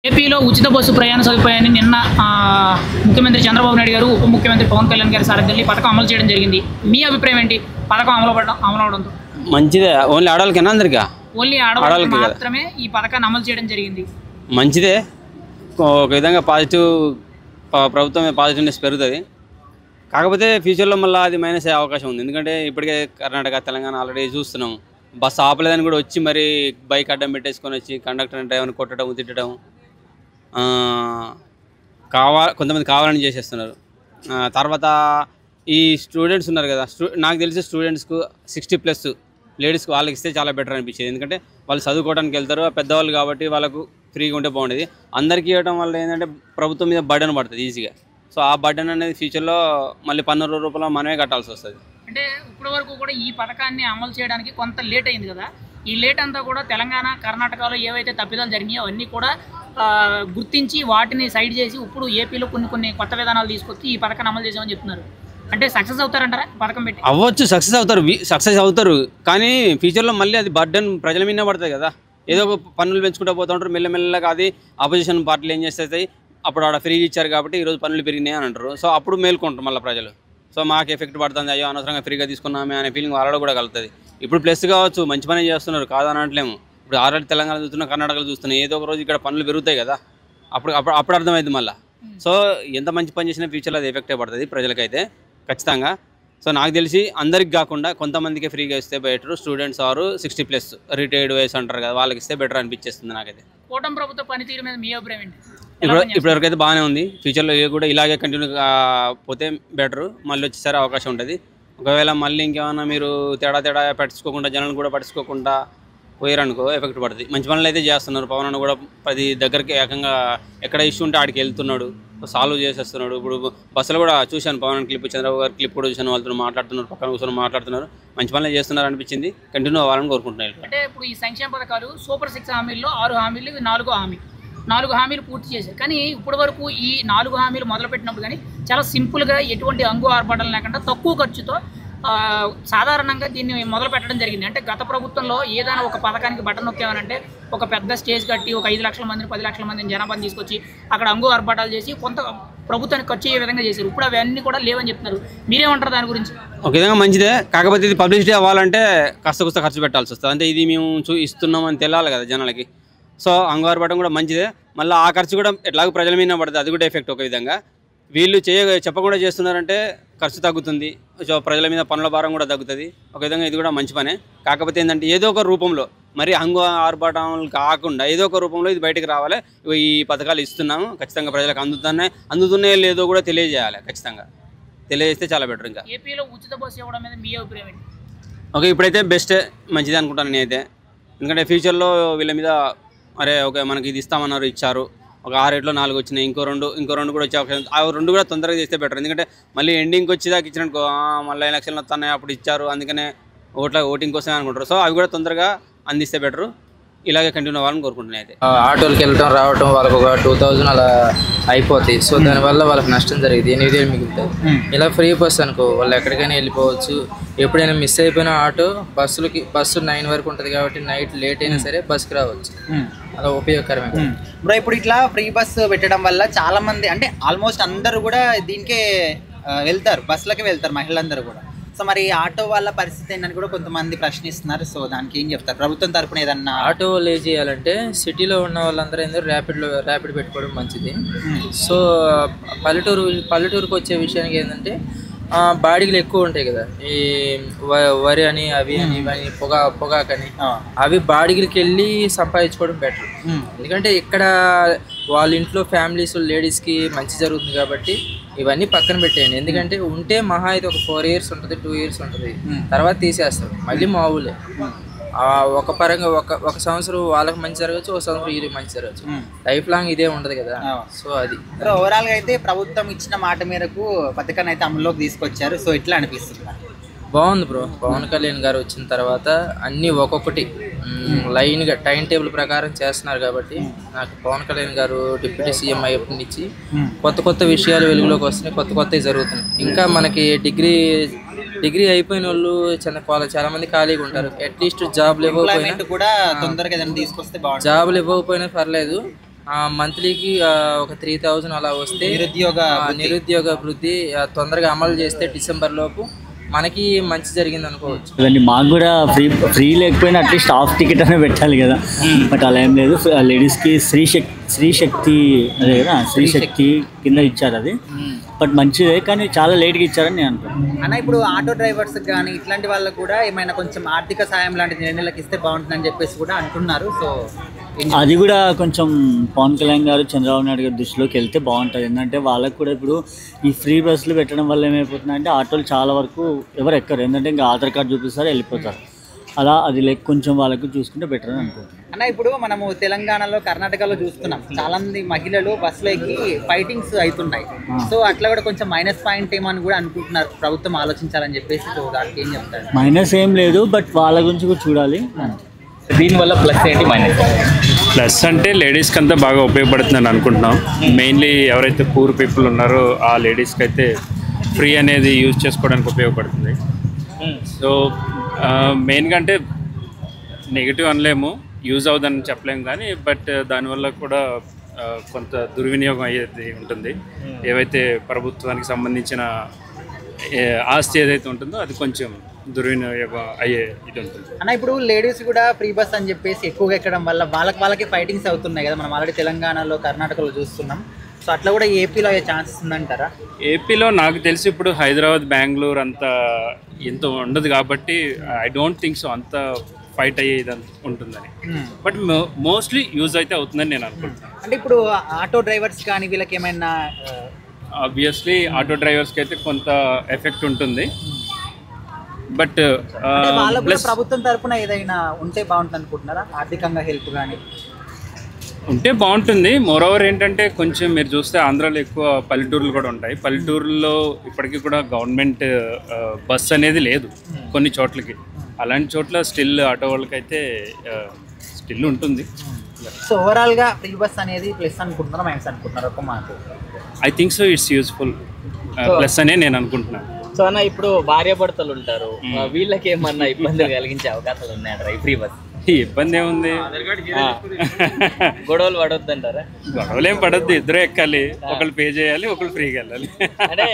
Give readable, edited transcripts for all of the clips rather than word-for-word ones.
ఏపీలో ఉచిత బస్సు ప్రయాణ సదుపాయాన్ని నిన్న ముఖ్యమంత్రి చంద్రబాబు నాయుడు గారు ఉప ముఖ్యమంత్రి పవన్ కళ్యాణ్ గారి సారథ్యంలో పథకం అమలు చేయడం జరిగింది. మీ అభిప్రాయం ఏంటి? పథకం అమలు అవడంతో మంచిదే. ఓన్లీ ఆడవాళ్ళకేనా? అందరికీ ఓన్లీ ఆడవాళ్ళకి మాత్రమే ఈ పథకాన్ని అమలు చేయడం జరిగింది. మంచిదే. ఒక విధంగా ప్రభుత్వం పాజిటివ్నెస్ పెరుగుతుంది. కాకపోతే ఫ్యూచర్లో మళ్ళీ అది మైనస్ అయ్యే అవకాశం ఉంది. ఎందుకంటే ఇప్పటికే కర్ణాటక, తెలంగాణ ఆల్రెడీ చూస్తున్నాం. బస్సు ఆపలేదని కూడా వచ్చి మరి బైక్ అడ్డం పెట్టేసుకొని వచ్చి కండక్టర్ డ్రైవర్ని కొట్టడం, తిట్టడం, కొంతమంది కావాలని చేసేస్తున్నారు. తర్వాత ఈ స్టూడెంట్స్ ఉన్నారు కదా, నాకు తెలిసి స్టూడెంట్స్కు 60+ లేడీస్కి వాళ్ళకి ఇస్తే చాలా బెటర్ అనిపించేది. ఎందుకంటే వాళ్ళు చదువుకోవడానికి వెళ్తారు, పెద్దవాళ్ళు కాబట్టి వాళ్ళకు ఫ్రీగా ఉంటే బాగుండేది. అందరికీ ఇవ్వడం వల్ల ఏంటంటే ప్రభుత్వం మీద బర్డెన్ పడుతుంది ఈజీగా. సో ఆ బర్డెన్ అనేది ఫ్యూచర్లో మళ్ళీ ₹1,000 మనమే కట్టాల్సి వస్తుంది. అంటే ఇప్పటి వరకు కూడా ఈ పథకాన్ని అమలు చేయడానికి కొంత లేట్ అయింది కదా. ఈ లేట్ అంతా కూడా తెలంగాణ, కర్ణాటకలో ఏవైతే తప్పిదాలు జరిగినాయో అవన్నీ కూడా గుర్తించి వాటిని సైడ్ చేసి ఇప్పుడు ఏపీలో కొన్ని కొత్త విధానాలు తీసుకొచ్చి ఈ పథకాన్ని అమలు చేసామని చెప్తున్నారు. అంటే సక్సెస్ అవుతారంటారా పథకం పెట్టి? అవ్వచ్చు, సక్సెస్ అవుతారు. కానీ ఫ్యూచర్లో మళ్ళీ అది బర్డెన్ ప్రజల మీద పడుతుంది కదా. ఏదో ఒక పన్నులు పెంచుకుంటూ పోతూ ఉంటారు. మెల్లమెల్లగా అది ఆపోజిషన్ పార్టీలు ఏం చేస్తాయి, అప్పుడు ఆడ ఫ్రీగా ఇచ్చారు కాబట్టి ఈరోజు పన్నులు పెరిగినాయి అని అంటారు. సో అప్పుడు మేల్కొంటారు మళ్ళీ ప్రజలు. సో మాకు ఎఫెక్ట్ పడుతుంది, అయ్యో అనవసరంగా ఫ్రీగా తీసుకున్నామే అనే ఫీలింగ్ వాళ్ళలో కూడా కలుగుతుంది. ఇప్పుడు ప్లస్ కావచ్చు, మంచి పని చేస్తున్నారు, కాదనట్లేము. ఇప్పుడు ఆల్రెడీ తెలంగాణ చూస్తున్నాం, కర్ణాటకలో చూస్తున్నాం. ఏదో ఒక రోజు ఇక్కడ పనులు పెరుగుతాయి కదా, అప్పుడు అర్థమైంది మళ్ళీ. సో ఎంత మంచి పని చేసినా ఫ్యూచర్లో అది ఎఫెక్టే పడుతుంది ప్రజలకైతే ఖచ్చితంగా. సో నాకు తెలిసి అందరికి కాకుండా కొంతమందికి ఫ్రీగా ఇస్తే బెటర్. స్టూడెంట్స్ ఆరు 60+ రిటైర్డ్ వయసు అంటారు కదా, వాళ్ళకి ఇస్తే బెటర్ అనిపించేస్తుంది నాకైతే. కూటమి ప్రభుత్వ పనితీరు మీద మీ అభిప్రాయం ఏంటి? ఇప్పటివరకైతే బాగానే ఉంది. ఫ్యూచర్లో కూడా ఇలాగే కంటిన్యూ పోతే బెటరు. మళ్ళీ వచ్చేసరి అవకాశం ఉంటుంది. ఒకవేళ మళ్ళీ ఇంకేమైనా మీరు తేడా పట్టించుకోకుండా, జనాలను కూడా పట్టించుకోకుండా పోయారనుకో ఎఫెక్ట్ పడుతుంది. మంచి పనులు అయితే చేస్తున్నారు. పవన్ అన్న కూడా 10 దగ్గరికి ఏకంగా ఎక్కడ ఇష్యూ ఉంటే ఆడికి వెళ్తున్నాడు, సాల్వ్ చేసేస్తున్నాడు. ఇప్పుడు బస్సులో కూడా చూశాను పవన్ క్లిప్, చంద్రబాబు గారు క్లిప్ కూడా చూశాను. వాళ్ళతో మాట్లాడుతున్నారు, పక్కన కూర్చొని మాట్లాడుతున్నారు. మంచి పనులు చేస్తున్నారు అనిపించింది. కంటిన్యూ అవ్వాలని కోరుకుంటున్నారు. అంటే ఇప్పుడు ఈ సంక్షేమ పథకాలు సూపర్ 6 హామీల్లో 6 హామీలు, 4 హామీలు పూర్తి చేశారు. కానీ ఇప్పటి వరకు ఈ 4 హామీలు మొదలుపెట్టినప్పుడు కానీ చాలా సింపుల్గా, ఎటువంటి అంగు ఆర్భాటాలు లేకుండా తక్కువ ఖర్చుతో సాధారణంగా దీన్ని మొదలు పెట్టడం జరిగింది. అంటే గత ప్రభుత్వంలో ఏదైనా ఒక పథకానికి బటన్ నొక్కామనంటే ఒక పెద్ద స్టేజ్ కట్టి ఒక 5 లక్షల మందిని, 10 లక్షల మందిని జనాభాని తీసుకొచ్చి అక్కడ అంగు ఆర్భాటాలు చేసి కొంత ప్రభుత్వానికి ఖర్చు అయ్యే విధంగా చేశారు. ఇప్పుడు అవన్నీ కూడా లేవని చెప్తున్నారు. మీరేమంటారు దాని గురించి? ఒక విధంగా మంచిదే. కాకపోతే ఇది పబ్లిసిటీ అవ్వాలంటే కాస్త ఖర్చు పెట్టాల్సి వస్తుంది. అంటే ఇది మేము ఇస్తున్నామని తెలియాలి కదా జనాలకి. సో అంగు ఆర్భాటం కూడా మంచిదే. మళ్ళీ ఆ ఖర్చు కూడా ఎట్లాగో ప్రజల మీద పడుతుంది, అది కూడా ఎఫెక్ట్. ఒక విధంగా వీళ్ళు చెప్పకుండా చేస్తున్నారంటే ఖర్చు తగ్గుతుంది, సో ప్రజల మీద పనుల భారం కూడా తగ్గుతుంది. ఒక విధంగా ఇది కూడా మంచి పనే. కాకపోతే ఏంటంటే ఏదో ఒక రూపంలో, మరి అంగు ఆర్భాటాలు కాకుండా ఏదో ఒక రూపంలో ఇది బయటకు రావాలి. ఈ పథకాలు ఇస్తున్నాము, ఖచ్చితంగా ప్రజలకు అందుతున్నాయో లేదో కూడా తెలియజేయాలి. ఖచ్చితంగా తెలియజేస్తే చాలా బెటర్. ఇంకా ఏపీలో ఉచిత బస్సు ఇవ్వడం మీద మీ అభిప్రాయం ఏంటి? ఓకే, ఇప్పుడైతే బెస్టే, మంచిదే అనుకుంటాను నేనైతే. ఎందుకంటే ఫ్యూచర్లో వీళ్ళ మీద ఓకే మనకి ఇది ఇస్తామన్నారు, ఇచ్చారు, ఒక 6 రేట్లో 4 వచ్చినాయి, ఇంకో రెండు కూడా వచ్చే అవకాశం. ఆ 2 కూడా తొందరగా చేస్తే బెటర్. ఎందుకంటే మళ్ళీ ఎండింగ్కి వచ్చేదాకా ఇచ్చినట్టు మళ్ళీ ఎలక్షన్లు వస్తున్నాయి, అప్పుడు ఇచ్చారు, అందుకనే ఓటింగ్ కోసమే అనుకుంటారు. సో అవి కూడా తొందరగా అందిస్తే బెటరు. ఇలాగే కంటిన్యూ అవ్వాలని కోరుకుంటున్నాయి. అయితే ఆటోలకి వెళ్ళటం రావటం వాళ్ళకి ఒక 2000 అలా అయిపోతాయి. సో దానివల్ల వాళ్ళకి నష్టం జరిగింది, 8,000 మిగులుతాయి. ఇలా ఫ్రీ బస్ అనుకో, వాళ్ళు ఎక్కడికైనా వెళ్ళిపోవచ్చు. ఎప్పుడైనా మిస్ అయిపోయిన ఆటో బస్సు 9 వరకు ఉంటుంది కాబట్టి నైట్ లేట్ అయినా సరే బస్కి రావచ్చు. అలా ఉపయోగకరమే. బ్రో, ఇప్పుడు ఇట్లా ఫ్రీ బస్సు పెట్టడం వల్ల చాలా మంది, అంటే ఆల్మోస్ట్ అందరూ కూడా దీనికే వెళ్తారు, బస్సులకే వెళ్తారు మహిళలందరూ కూడా. సో మరి ఆటో వాళ్ళ పరిస్థితి ఏంటని కూడా కొంతమంది ప్రశ్నిస్తున్నారు. సో దానికి ఏం చెప్తారు? ప్రభుత్వం తరపున ఏదన్నా ఆటో వాళ్ళు ఏం చేయాలంటే, సిటీలో ఉన్న వాళ్ళందరూ ఏంటో ర్యాపిడ్ పెట్టుకోవడం మంచిది. సో పల్లెటూరుకు వచ్చే విషయానికి ఏంటంటే బాడీలు ఎక్కువ ఉంటాయి కదా, ఈ వరి అని అవి అని ఇవని పొగాకని, అవి బాడీలకి వెళ్ళి సంపాదించుకోవడం బెటర్. ఎందుకంటే ఇక్కడ వాళ్ళ ఇంట్లో ఫ్యామిలీస్ లేడీస్కి మంచి జరుగుతుంది కాబట్టి ఇవన్నీ పక్కన పెట్టేయండి. ఎందుకంటే ఉంటే మహా అయితే ఒక 4 years ఉంటుంది, 2 years ఉంటుంది, తర్వాత తీసేస్తారు మళ్ళీ మామూలే. ఒక సంవత్సరం వాళ్ళకి మంచి జరగచ్చు, ఒక సంవత్సరం వీళ్ళకి మంచి జరగచ్చు. లైఫ్ లాంగ్ ఇదే ఉండదు కదా. సో అది ఓవరాల్గా అయితే ప్రభుత్వం ఇచ్చిన మాట మేరకు పథకాన్ని అయితే అమల్లోకి తీసుకొచ్చారు. సో ఎట్లా అనిపిస్తుంది? బాగుంది బ్రో. పవన్ కళ్యాణ్ గారు వచ్చిన తర్వాత అన్నీ ఒక్కొక్కటి లైన్గా టైం టేబుల్ ప్రకారం చేస్తున్నారు కాబట్టి నాకు పవన్ కళ్యాణ్ గారు డిప్యూటీ సీఎం అయ్యప్పటి నుంచి కొత్త విషయాలు వెలుగులోకి వస్తున్నాయి, కొత్తవి జరుగుతున్నాయి. ఇంకా మనకి డిగ్రీ అయిపోయిన వాళ్ళు చాలా మంది ఖాళీగా ఉంటారు. అట్లీస్ట్ జాబ్లు ఇవ్వకపోయినా కూడా తొందరగా తీసుకొస్తే జాబ్లు ఇవ్వకపోయినా పర్లేదు, మంత్లీకి ఒక 3,000 అలా వస్తే నిరుద్యోగ వృద్ధి తొందరగా అమలు చేస్తే డిసెంబర్ లోపు మనకి మంచి జరిగింది అనుకోవచ్చు. అదండి, మాకు కూడా ఫ్రీ లేకపోయినా అట్లీస్ట్ హాఫ్ టికెట్ అనే పెట్టాలి కదా. బట్ అలా ఏం లేదు. లేడీస్కి స్త్రీ శక్తి అదే కదా, స్త్రీ శక్తి కింద ఇచ్చారు అది. బట్ మంచిదే, కానీ చాలా లేట్గా ఇచ్చారని నేను అనుకుంటున్నాను. అన్న ఇప్పుడు ఆటో డ్రైవర్స్ కానీ ఇట్లాంటి వాళ్ళకు కూడా ఏమైనా కొంచెం ఆర్థిక సాయం లాంటిది 2 నెలలకు ఇస్తే బాగుంటుందని చెప్పేసి కూడా అంటున్నారు. సో అది కూడా కొంచెం పవన్ కళ్యాణ్ గారు, చంద్రబాబు నాయుడు గారి దృష్టిలోకి వెళ్తే బాగుంటుంది. ఎందుకంటే వాళ్ళకు కూడా ఇప్పుడు ఈ ఫ్రీ బస్సులు పెట్టడం వల్ల ఏమైపోతుందంటే ఆటోలు చాలా వరకు ఎవరు ఎక్కరు. ఎందుకంటే ఇంకా ఆధార్ కార్డు చూపిస్తారు, వెళ్ళిపోతారు. అలా అది కొంచెం వాళ్ళకు చూసుకుంటే బెటర్ అని అనుకుంటున్నాను. అన్న ఇప్పుడు మనము తెలంగాణలో, కర్ణాటకలో చూస్తున్నాం చాలా మంది మహిళలు బస్సులకి ఫైటింగ్స్ అవుతున్నాయి. సో అట్లా కూడా కొంచెం మైనస్ పాయింట్ ఏమని కూడా అనుకుంటున్నారు, ప్రభుత్వం ఆలోచించాలని చెప్పేసి. సో దానికి ఏం చెప్తారు? మైనస్ ఏం లేదు, బట్ వాళ్ళ గురించి కూడా చూడాలి. దీనివల్ల ప్లస్ ఏంటి, మైనస్? ప్లస్ అంటే లేడీస్కి అంతా బాగా ఉపయోగపడుతుందని అనుకుంటున్నాం. మెయిన్లీ ఎవరైతే పూర్ పీపుల్ ఉన్నారో ఆ లేడీస్కి అయితే ఫ్రీ అనేది యూజ్ చేసుకోవడానికి ఉపయోగపడుతుంది. సో మెయిన్గా అంటే నెగిటివ్ అనలేము, యూజ్ అవుదని చెప్పలేము, కానీ బట్ దానివల్ల కూడా కొంత దుర్వినియోగం అయ్యేది ఉంటుంది. ఏవైతే ప్రభుత్వానికి సంబంధించిన ఆస్తి ఏదైతే ఉంటుందో అది కొంచెం దుర్వినియోగం అయ్యే ఇది ఉంటుంది. అన్న ఇప్పుడు లేడీస్ కూడా ఫ్రీ బస్ అని చెప్పేసి ఎక్కువగా ఎక్కడం వల్ల వాళ్ళకి ఫైటింగ్స్ అవుతున్నాయి కదా. మనం ఆల్రెడీ తెలంగాణలో, కర్ణాటకలో చూస్తున్నాం. సో అట్లా కూడా ఏపీలో అయ్యే ఛాన్సెస్ ఉందంటారా? ఏపీలో నాకు తెలిసి ఇప్పుడు హైదరాబాద్, బెంగళూరు అంత ఎంత ఉండదు కాబట్టి ఐ డోంట్ థింక్ సో అంత ఫైట్ అయ్యేది ఉంటుందని. బట్ మోస్ట్లీ యూజ్ అయితే అవుతుందని నేను అనుకుంటున్నాను. అంటే ఇప్పుడు ఆటో డ్రైవర్స్ కానీ వీళ్ళకి ఏమైనా ఆబ్వియస్లీ ఆటో డ్రైవర్స్కి అయితే కొంత ఎఫెక్ట్ ఉంటుంది. బట్ ప్రభుత్వం తరఫున ఏదైనా ఉంటే బాగుంటుంది అనుకుంటున్నారా? ఆర్థికంగా హెల్ప్ కానీ ఉంటే బాగుంటుంది. మోరోవర్ ఏంటంటే కొంచెం మీరు చూస్తే ఆంధ్రాలో ఎక్కువ పల్లెటూర్లు కూడా ఉంటాయి. పల్లెటూరులో ఇప్పటికీ కూడా గవర్నమెంట్ బస్ అనేది లేదు కొన్ని చోట్లకి. అలాంటి చోట్ల స్టిల్ ఆటో వాళ్ళకైతే స్టిల్ ఉంటుంది. సో ఓవరాల్గా ఫ్రీ బస్ అనేది ప్లస్ అనుకుంటున్నారా, మైనస్ అనుకుంటున్నారా? ఒక మాట I think so it's useful plus అనే నేను అనుకుంటున్నాను. సో అన్న ఇప్పుడు భార్యాభర్తలు ఉంటారు, వీళ్ళకి ఏమన్నా ఇబ్బందులు కలిగించే అవకాశాలు ఉన్నాయంటారా ఈ ఫ్రీ బస్? ఇబ్బంది ఏముంది, గొడవలు పడొద్దు అంటారా? గొడవలు ఏం పడద్దు, ఇద్దరు ఎక్కాలి, ఒకళ్ళు పే చేయాలి, ఒకళ్ళు ఫ్రీగా వెళ్ళాలి. అంటే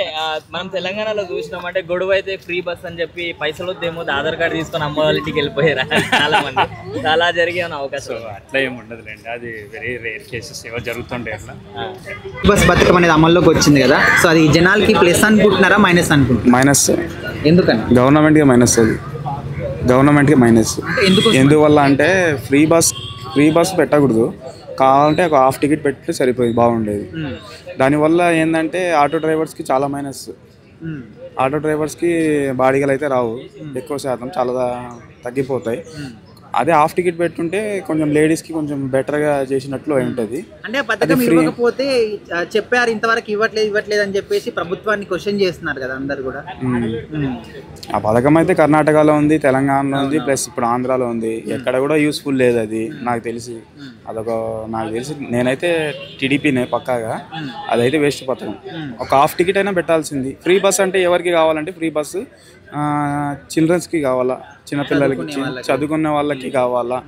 మనం తెలంగాణలో చూసినామంటే గొడవ అయితే ఫ్రీ బస్ అని చెప్పి పైసలు వద్దేమో ఆధార్ కార్డు తీసుకొని అమ్మ వాళ్ళ ఇంటికి వెళ్ళిపోయారా చాలా మంది. చాలా జరిగే అవకాశం. అట్లా ఏమి ఉండదులేండి, అది వెరీ రేర్ కేసెస్ ఏవో జరుగుతుంటాయి. అట్లా బస్ పథకం అనేది అమల్లోకి వచ్చింది కదా. సో అది జనాలకి ప్లస్ అనుకుంటున్నారా, మైనస్ అనుకుంటున్నారా? మైనస్. ఎందుకని? గవర్నమెంట్కి మైనస్. అది గవర్నమెంట్కి మైనస్. ఎందువల్ల అంటే ఫ్రీ బస్ పెట్టకూడదు, కావాలంటే ఒక హాఫ్ టికెట్ పెట్టి సరిపోయింది, బాగుండేది. దానివల్ల ఏంటంటే ఆటో డ్రైవర్స్కి చాలా మైనస్. ఆటో డ్రైవర్స్కి బాడీలు అయితే రావు, ఎక్కువ శాతం చాలా తగ్గిపోతాయి. అదే హాఫ్ టికెట్ పెట్టుంటే కొంచెం లేడీస్కి కొంచెం బెటర్గా చేసినట్లు అయి ఉంటుంది. అంటే పథకం ఇవ్వకపోతే చెప్పారు ఇంతవరకు ఇవ్వట్లేదు అని చెప్పేసి ప్రభుత్వాన్ని క్వశ్చన్ చేస్తున్నారు కదా అందరు కూడా. ఆ పథకం అయితే కర్ణాటకలో ఉంది, తెలంగాణలో ఉంది, ప్లస్ ఇప్పుడు ఆంధ్రాలో ఉంది. ఎక్కడ కూడా యూస్ఫుల్ లేదు అది నాకు తెలిసి. నాకు తెలిసి నేనైతే టీడీపీనే పక్కాగా. అదైతే వేస్ట్ పథకం. ఒక హాఫ్ టికెట్ అయినా పెట్టాల్సింది. ఫ్రీ బస్ అంటే ఎవరికి కావాలంటే ఫ్రీ బస్సు చిల్డ్రన్స్కి కావాలా, చిన్నపిల్లలకి, చదువుకునే వాళ్ళకి కావాలా,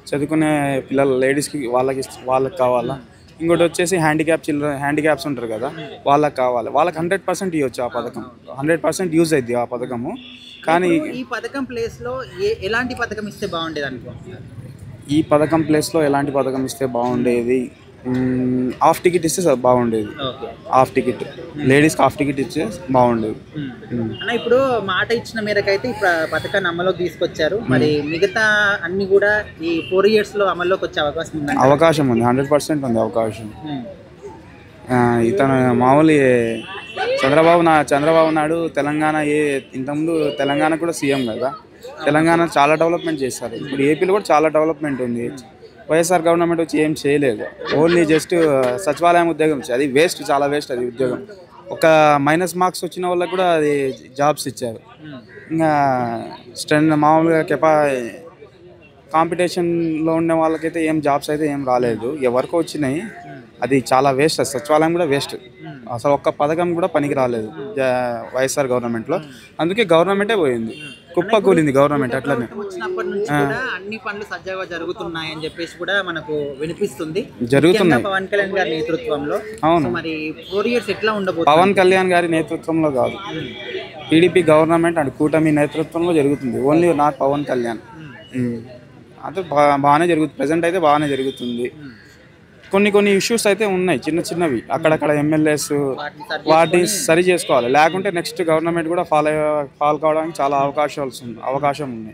చదువుకునే పిల్లలు లేడీస్కి వాళ్ళకి కావాలా. ఇంకోటి వచ్చేసి హ్యాండిక్యాప్స్ ఉంటారు కదా, వాళ్ళకి కావాలి. వాళ్ళకి 100% ఇవ్వచ్చు ఆ పథకం. 100% యూజ్ అవుద్ది ఆ పథకము. కానీ ఈ పథకం ప్లేస్లో ఎలాంటి పథకం ఇస్తే బాగుండేది అనుకుంటున్నారు? ఈ పథకం ప్లేస్లో ఎలాంటి పథకం ఇస్తే బాగుండేది? హాఫ్ టికెట్ ఇస్తే బాగుండేది. హాఫ్ టికెట్ లేడీస్కి హాఫ్ టికెట్ ఇస్తే బాగుండేది. అన్న ఇప్పుడు మాట ఇచ్చిన మేరకైతే ఈ పథకాన్ని అమల్లోకి తీసుకొచ్చారు. మరి మిగతా అన్ని కూడా ఈ 4 yearsలో అమల్లోకి వచ్చే అవకాశం ఉంది? అవకాశం ఉంది, 100% ఉంది అవకాశం. ఇతను మామూలు చంద్రబాబు నాయుడు తెలంగాణ ఇంతకుముందు తెలంగాణ కూడా సీఎం కదా. తెలంగాణ చాలా డెవలప్మెంట్ చేస్తారు. ఇప్పుడు ఏపీలో కూడా చాలా డెవలప్మెంట్ ఉంది. వైఎస్ఆర్ గవర్నమెంట్ వచ్చి ఏం చేయలేదు, ఓన్లీ జస్ట్ సచివాలయం ఉద్యోగం ఇచ్చారు. అది వేస్ట్, చాలా వేస్ట్ అది ఉద్యోగం. ఒక మైనస్ మార్క్స్ వచ్చిన వాళ్ళకి కూడా అది జాబ్స్ ఇచ్చారు. ఇంకా మామూలుగా కాంపిటీషన్లో ఉన్న వాళ్ళకైతే ఏం జాబ్స్ అయితే ఏం రాలేదు, ఎవరికో వచ్చినాయి. అది చాలా వేస్ట్. సచివాలయం కూడా వేస్ట్. అసలు ఒక్క పథకం కూడా పనికి రాలేదు వైఎస్ఆర్ గవర్నమెంట్లో. అందుకే గవర్నమెంటే పోయింది, కుప్పకూలింది గవర్నమెంట్ అట్లనే. వచ్చినప్పటి నుంచి కూడా అన్ని పనులు సజావుగా జరుగుతున్నాయి అని చెప్పేసి కూడా మనకు వినిపిస్తుంది, జరుగుతున్నాయి పవన్ కళ్యాణ్ గారి నేతృత్వంలో. అవును, మరి 4 years ఎట్లా ఉండబోతుంది? పవన్ కళ్యాణ్ గారి నేతృత్వంలో కాదు, టీడీపీ గవర్నమెంట్ అండ్ కూటమి నేతృత్వంలో జరుగుతుంది, ఓన్లీ నాట్ పవన్ కళ్యాణ్. అది బాగానే జరుగుతుంది, ప్రజెంట్ అయితే బాగానే జరుగుతుంది. కొన్ని ఇష్యూస్ అయితే ఉన్నాయి చిన్నవి, అక్కడక్కడ ఎమ్మెల్యేస్ వాటిని సరి చేసుకోవాలి, లేకుంటే నెక్స్ట్ గవర్నమెంట్ కూడా ఫాలో కావడానికి చాలా అవకాశం ఉన్నాయి.